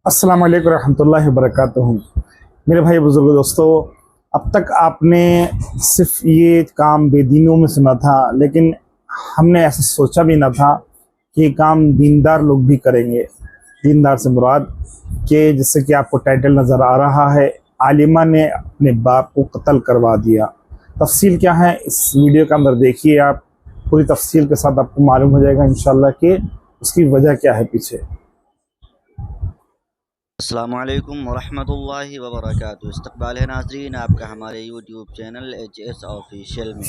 अस्सलाम वालेकुम रहमतुल्लाहि व बरकातुहू। मेरे भाई बुजुर्ग दोस्तों, अब तक आपने सिर्फ ये काम बेदीनों में सुना था, लेकिन हमने ऐसा सोचा भी ना था कि ये काम दीनदार लोग भी करेंगे। दीनदार से मुराद कि जैसे कि आपको टाइटल नज़र आ रहा है, आलिमा ने अपने बाप को कत्ल करवा दिया। तफसील क्या है इस वीडियो के अंदर देखिए, आप पूरी तफसील के साथ आपको मालूम हो जाएगा इंशाल्लाह कि उसकी वजह क्या है पीछे। अस्सलामु अलैकुम वरहमतुल्लाहि वबरकातुहू। इस्तकबाल है नाज़रीन आपका हमारे यूट्यूब चैनल HS ऑफिशियल में।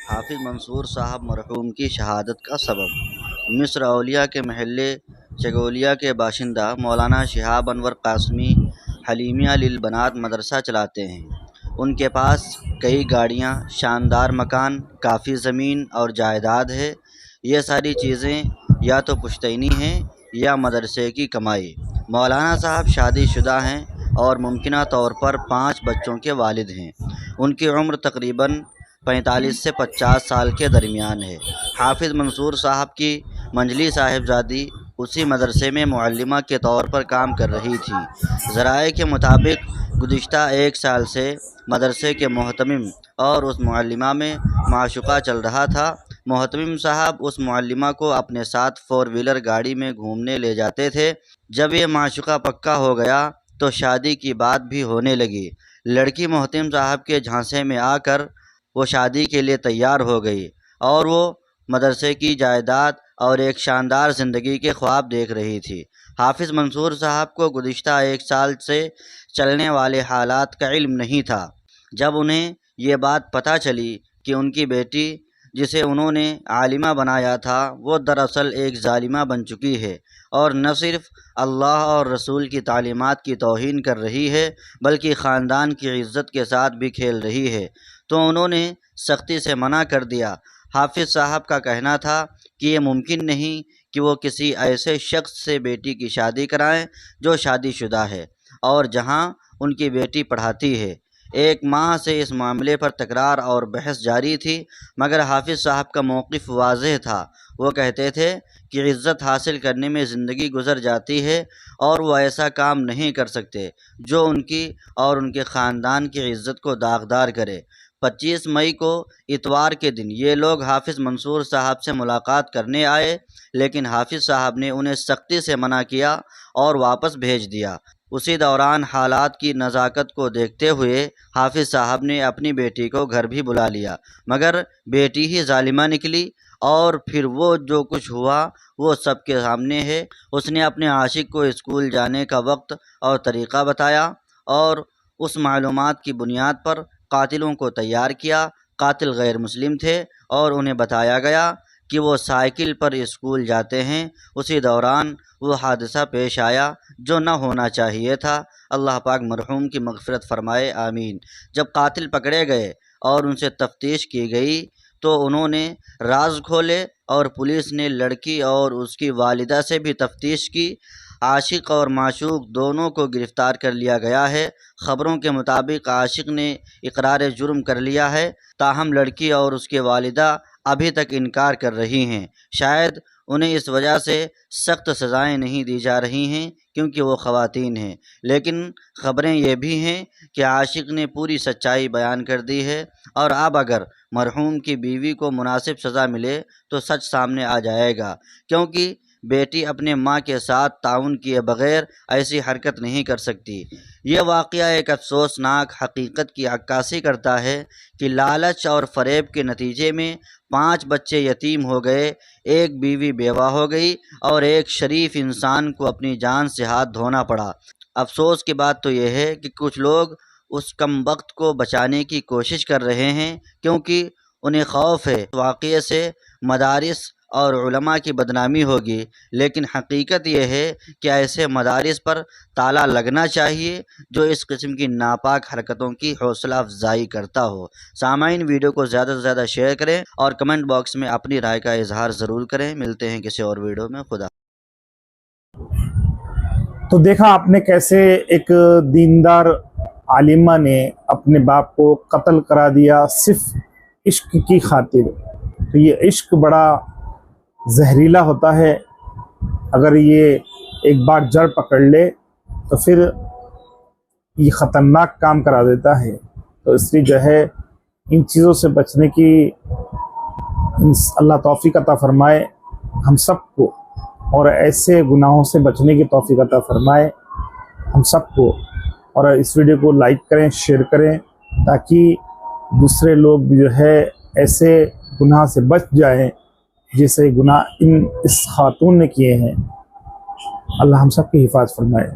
हाफिज़ मंसूर साहब मरहूम की शहादत का सबब। मिस्र औलिया के महल्ले चगोलिया के बाशिंदा मौलाना शिहाब अनवर कासमी हलीमिया लिल बनात मदरसा चलाते हैं। उनके पास कई गाड़ियाँ, शानदार मकान, काफ़ी ज़मीन और जायदाद है। ये सारी चीज़ें या तो पुश्तैनी हैं या मदरसे की कमाई। मौलाना साहब शादीशुदा हैं और मुमकिना तौर पर 5 बच्चों के वालिद हैं। उनकी उम्र तकरीबन 45 से 50 साल के दरमियान है। हाफिज़ मंसूर साहब की मंजली साहिबजादी उसी मदरसे में मुअल्लिमा के तौर पर काम कर रही थी। ज़राए के मुताबिक गुज़िश्ता 1 साल से मदरसे के मोहतमिम और उस मुअल्लिमा में माशुक़ा चल रहा था। मोहतमिम साहब उस मुअल्लिमा को अपने साथ 4 व्हीलर गाड़ी में घूमने ले जाते थे। जब ये माशुक़ा पक्का हो गया तो शादी की बात भी होने लगी। लड़की मोहतमिम साहब के झांसे में आकर वो शादी के लिए तैयार हो गई और वो मदरसे की जायदाद और एक शानदार ज़िंदगी के ख्वाब देख रही थी। हाफिज़ मंसूर साहब को गुज़िश्ता 1 साल से चलने वाले हालात का इल्म नहीं था। जब उन्हें ये बात पता चली कि उनकी बेटी, जिसे उन्होंने आलिमा बनाया था, वो दरअसल एक ज़ालिमा बन चुकी है और न सिर्फ अल्लाह और रसूल की तालीमात की तौहीन कर रही है बल्कि ख़ानदान की इज़्ज़त के साथ भी खेल रही है, तो उन्होंने सख्ती से मना कर दिया। हाफिज़ साहब का कहना था कि ये मुमकिन नहीं कि वो किसी ऐसे शख्स से बेटी की शादी कराएं जो शादीशुदा है और जहां उनकी बेटी पढ़ाती है। 1 माह से इस मामले पर तकरार और बहस जारी थी, मगर हाफिज़ साहब का मौक़िफ़ वाज़ेह था। वो कहते थे कि इज़्ज़त हासिल करने में ज़िंदगी गुज़र जाती है और वो ऐसा काम नहीं कर सकते जो उनकी और उनके ख़ानदान की इज़्ज़त को दागदार करे। 25 मई को इतवार के दिन ये लोग हाफिज़ मंसूर साहब से मुलाकात करने आए, लेकिन हाफिज़ साहब ने उन्हें सख्ती से मना किया और वापस भेज दिया। उसी दौरान हालात की नज़ाकत को देखते हुए हाफिज़ साहब ने अपनी बेटी को घर भी बुला लिया, मगर बेटी ही ज़ालिमा निकली और फिर वो जो कुछ हुआ वो सबके सामने है। उसने अपने आशिक को स्कूल जाने का वक्त और तरीक़ा बताया और उस मालूमात की बुनियाद पर कातिलों को तैयार किया। कातिल गैर मुस्लिम थे और उन्हें बताया गया कि वो साइकिल पर स्कूल जाते हैं। उसी दौरान वो हादसा पेश आया जो न होना चाहिए था। अल्लाह पाक मरहूम की मग़फ़िरत फ़रमाए, आमीन। जब कातिल पकड़े गए और उनसे तफ्तीश की गई तो उन्होंने राज खोले और पुलिस ने लड़की और उसकी वालिदा से भी तफ्तीश की। आशिक और माशूक दोनों को गिरफ़्तार कर लिया गया है। ख़बरों के मुताबिक आशिक ने इकरार जुर्म कर लिया है, ताहम लड़की और उसकी वालिदा अभी तक इनकार कर रही हैं। शायद उन्हें इस वजह से सख्त सज़ाएं नहीं दी जा रही हैं क्योंकि वो ख़वातीन हैं, लेकिन ख़बरें ये भी हैं कि आशिक ने पूरी सच्चाई बयान कर दी है और अब अगर मरहूम की बीवी को मुनासिब सज़ा मिले तो सच सामने आ जाएगा, क्योंकि बेटी अपने माँ के साथ ताउन किए बग़ैर ऐसी हरकत नहीं कर सकती। ये वाक़या एक अफसोसनाक हकीकत की अक्कासी करता है कि लालच और फ़रेब के नतीजे में 5 बच्चे यतीम हो गए, एक बीवी बेवा हो गई और एक शरीफ इंसान को अपनी जान से हाथ धोना पड़ा। अफसोस की बात तो यह है कि कुछ लोग उस कमबख्त को बचाने की कोशिश कर रहे हैं क्योंकि उन्हें खौफ है वाक़ये से मदारिस और उलमा की बदनामी होगी, लेकिन हकीकत यह है कि ऐसे मदारिस पर ताला लगना चाहिए जो इस किस्म की नापाक हरकतों की हौसला अफजाई करता हो। सामाइन, वीडियो को ज़्यादा से ज़्यादा शेयर करें और कमेंट बॉक्स में अपनी राय का इजहार ज़रूर करें। मिलते हैं किसी और वीडियो में। खुदा। तो देखा आपने कैसे एक दीनदार आलिमा ने अपने बाप को कत्ल करा दिया सिर्फ इश्क की खातिर। तो ये इश्क बड़ा जहरीला होता है। अगर ये एक बार जड़ पकड़ ले تو پھر یہ خطرناک کام کرا دیتا ہے. تو اس لیے جو ہے ان چیزوں سے بچنے کی اللہ توفیق عطا فرمائے ہم سب کو، اور ایسے گناہوں سے بچنے کی توفیق عطا فرمائے ہم سب کو. اور اس ویڈیو کو لائک کریں، شیئر کریں، تاکہ دوسرے لوگ بھی جو ہے ایسے گناہ سے بچ جائیں جیسے گناہ اس خاتون نے کیے ہیں. اللہ ہم سب کی حفاظت فرمائے.